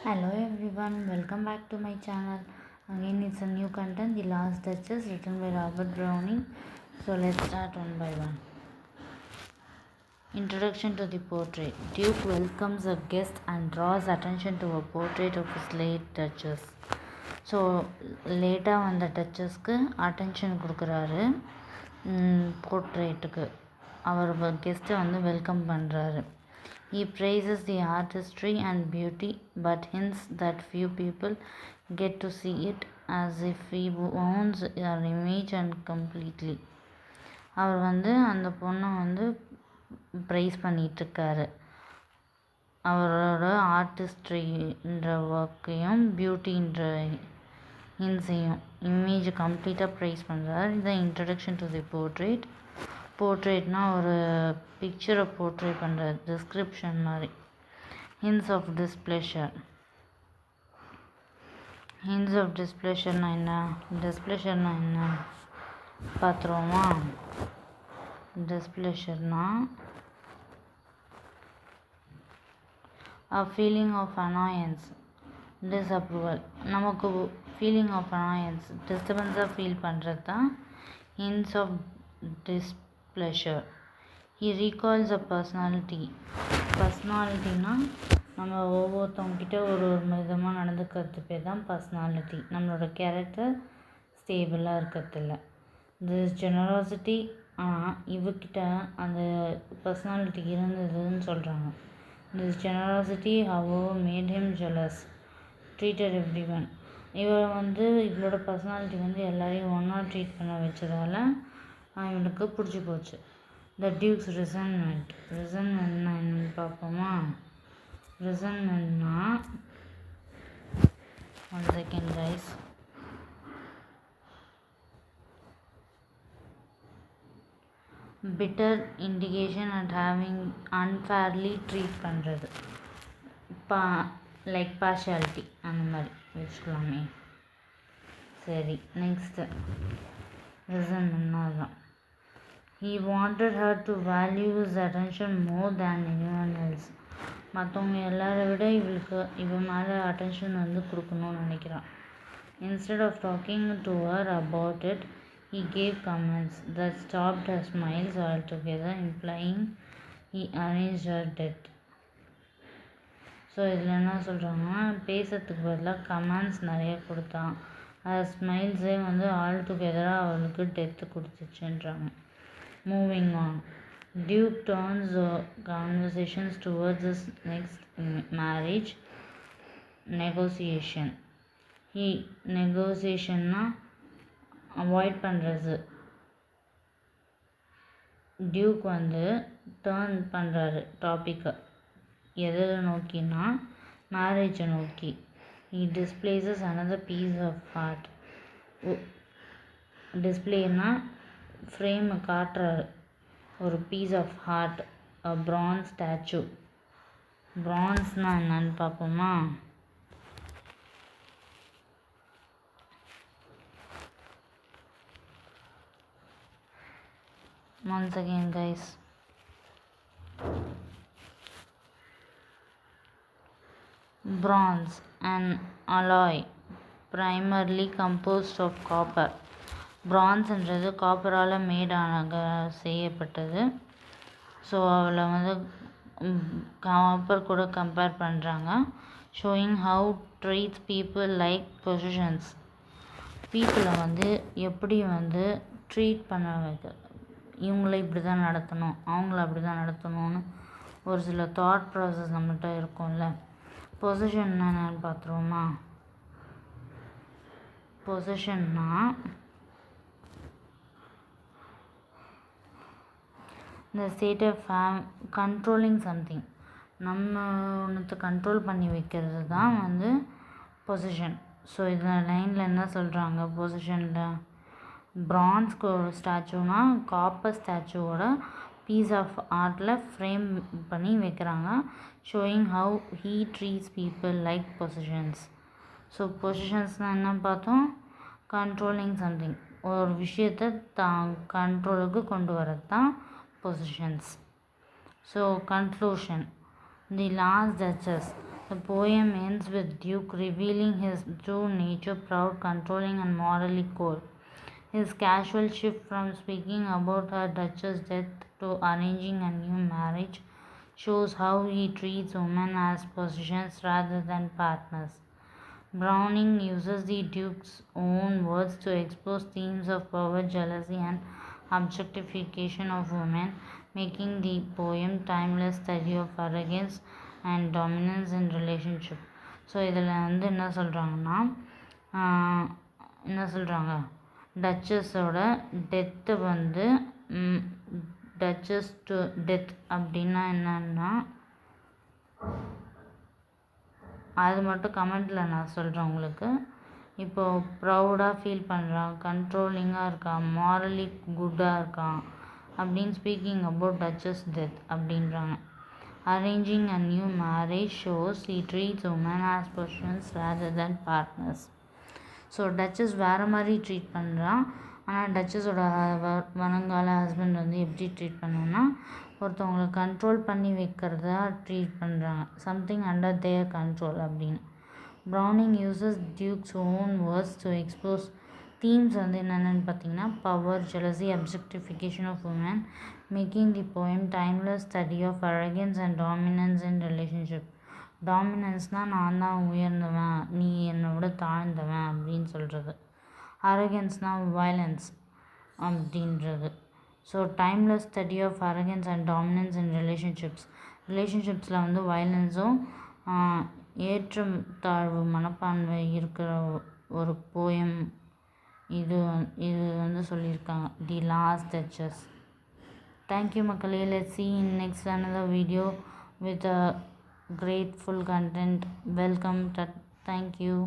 Hello everyone, welcome back to my channel. Again, it's a new content, The Last Duchess, written by Robert Browning. So let's start one by one. Introduction to the portrait. Duke welcomes a guest and draws attention to a portrait of his late Duchess. So லேட்டாக வந்த டச்சஸ்க்கு attention கொடுக்குறாரு. போர்ட்ரேட்டுக்கு அவர் கெஸ்ட்டை welcome பண்ணுறாரு. He praises the artistry and beauty but hints that few people get to see it, as if he owns her image and completely. அவர் அந்த பொண்ணை price பண்ணிகிட்ருக்காரு. அவரோட ஆர்டிஸ்ட்ரின்ற ஒர்க்கையும் பியூட்டின்ற ஹின்ஸையும் image கம்ப்ளீட்டாக praise பண்ணுறாரு. இதுதான் இன்ட்ரடக்ஷன் டு தி போர்ட்ரேட். போர்ட்ரேட்னால் ஒரு பிக்சரை போர்ட்ரேட் பண்ணுற டிஸ்கிரிப்ஷன் மாதிரி. Hints of displeasure. Hints of டிஸ்ப்ளஷர்னா என்ன பார்த்துருவோமா? டிஸ்ப்ளஷர்னா a feeling of annoyance, disapproval. நமக்கு feeling of annoyance, டிஸ்டர்பன்ஸாக ஃபீல் பண்ணுறது தான் hints of displeasure. He recalls a personality. பர்சனாலிட்டினா நம்ம ஒவ்வொருத்தவங்கிட்ட ஒரு விதமாக நடந்துக்கிறது பேர் தான் பர்சனாலிட்டி. நம்மளோட கேரக்டர் ஸ்டேபிளாக இருக்கிறதில்ல. திஸ் ஜெனராசிட்டி, ஆனால் இவக்கிட்ட அந்த பர்சனாலிட்டி இருந்ததுன்னு சொல்கிறாங்க. This generosity, however, made him jealous. Treated everyone. இவளோட பர்சனாலிட்டி எல்லாரையும் ஒன்றா ட்ரீட் பண்ண வச்சதால் இவனுக்கு பிடிச்சி போச்சு. த டியூக்ஸ் ரிசன்மெண்ட். ரிசன்மெண்ட்னா என்னன்னு பார்ப்போமா? ரிசன்மெண்ட்னா one second guys. Bitter indication and having unfairly treat பண்ணுறது. லைக் பார்ஷியாலிட்டி அந்த மாதிரி வச்சுக்கலாமே. சரி, நெக்ஸ்ட்டு ரிசன்மெண்ட்னா அதுதான். He wanted her to value his attention more than anyone else. மற்றவங்க எல்லாரை விட இவன் மேலே அட்டென்ஷன் கொடுக்கணும்னு நினைக்கிறான். Instead of talking to her about it, he gave comments that stopped her smiles altogether, implying he arranged her death. So இதில் என்ன சொல்கிறாங்கன்னா, பேசுறதுக்கு பதிலாக கமெண்ட்ஸ் நிறைய கொடுத்தான். அது ஸ்மைல்ஸே ஆல்டுகெதராக அவளுக்கு டெத்து கொடுத்துச்சுன்றாங்க. Moving on. Duke turns conversations towards his next marriage negotiation. நெகோசியேஷன்னா அவாய்ட் பண்ணுறது. டியூக் டேர்ன் பண்ணுறாரு டாப்பிக்கை. எதை நோக்கினா மேரேஜை நோக்கி. He displaces another piece of art. டிஸ்பிளேனா ஃப்ரேமை காட்டுறாரு. ஒரு piece of art, bronze statue. பிரான்ஸ்னால் என்னன்னு பார்ப்போமா? Once again guys, bronze, an alloy primarily composed of copper. bronzeன்றது காப்பரால் மேடாக செய்யப்பட்டது. ஸோ அவளை காப்பர் கூட கம்பேர் பண்ணுறாங்க. Showing how treats people like positions. பீப்புளை எப்படி ட்ரீட் பண்ண வைக்க, இவங்கள இப்படி தான் நடத்தணும், அவங்கள அப்படி தான் நடத்தணும்னு ஒரு சில தாட் ப்ராசஸ் நம்மகிட்ட இருக்கும்ல. பொசிஷன்னா என்னன்னு பார்த்துருவோமா? பொசிஷன்னா இந்த ஸ்டேட் ஆஃப் கண்ட்ரோலிங் சம்திங். நம்ம ஒன்றத்தை கண்ட்ரோல் பண்ணி வைக்கிறது தான் பொசிஷன். ஸோ இதில் லைனில் என்ன சொல்கிறாங்க? பொசிஷனில் பிரான்ஸ் ஸ்டாச்சுனா காப்பர் ஸ்டாச்சுவோட பீஸ் ஆஃப் ஆர்ட்டில் ஃப்ரேம் பண்ணி வைக்கிறாங்க. Showing how he treats people like possessions. So பொசிஷன்ஸ்னால் என்ன பார்த்தோம்? Controlling something. ஒரு விஷயத்தை கண்ட்ரோலுக்கு கொண்டு வரது தான் possessions. So conclusion. The last duchess. The poem ends with Duke revealing his true nature, proud, controlling, and morally cold. His casual shift from speaking about her Duchess' death to arranging a new marriage shows how he treats women as possessions rather than partners. Browning uses the Duke's own words to expose themes of power, jealousy, and objectification of women, making the poem timeless study of arrogance and dominance in relationship. So இதில் வந்து என்ன சொல்கிறாங்க டச்சஸோட death வந்து duchess to death அப்படின்னா என்னன்னா அது மட்டும் கமெண்ட்டில் நான் சொல்கிறேன் உங்களுக்கு. இப்போது ப்ரௌடாக ஃபீல் பண்ணுறான், கண்ட்ரோலிங்காக இருக்கான், மாரலி குட்டாக இருக்கான் அப்படின்னு ஸ்பீக்கிங் அபவுட் டச்சஸ் டெத் அப்படின்றாங்க. Arranging a new marriage shows he treats women as positions rather than partners. So duchess வேறு மாதிரி ட்ரீட் பண்ணுறான். ஆனால் டச்சஸோட வருங்கால ஹஸ்பண்ட் வந்து எப்படி ட்ரீட் பண்ணுன்னா ஒருத்தவங்களை கண்ட்ரோல் பண்ணி வைக்கிறதா ட்ரீட் பண்ணுறாங்க, சம்திங் அண்டர் தேர் கண்ட்ரோல் அப்படின்னு. Browning uses Duke's own words to expose themes வந்து என்னென்னு பார்த்தீங்கன்னா power, jealousy, objectification of woman, making the poem timeless study of arrogance and dominance in relationship. டாமினன்ஸ்னால் நான் தான் உயர்ந்தவன், நீ என்னை விட தாழ்ந்தவன் அப்படின்னு சொல்கிறது. அரகன்ஸ்னால் வயலன்ஸ் அப்படின்றது. So timeless study of arrogance and dominance in ரிலேஷன்ஷிப்ஸில் வந்து வயலன்ஸும் ஏற்றம் தாழ்வு மனப்பான்மை இருக்கிற ஒரு போயம் இது வந்து சொல்லியிருக்காங்க, தி லாஸ்ட் டச்சஸ். தேங்க்யூ மக்களே. Let's see in next another video with a grateful content. Welcome. Thank you.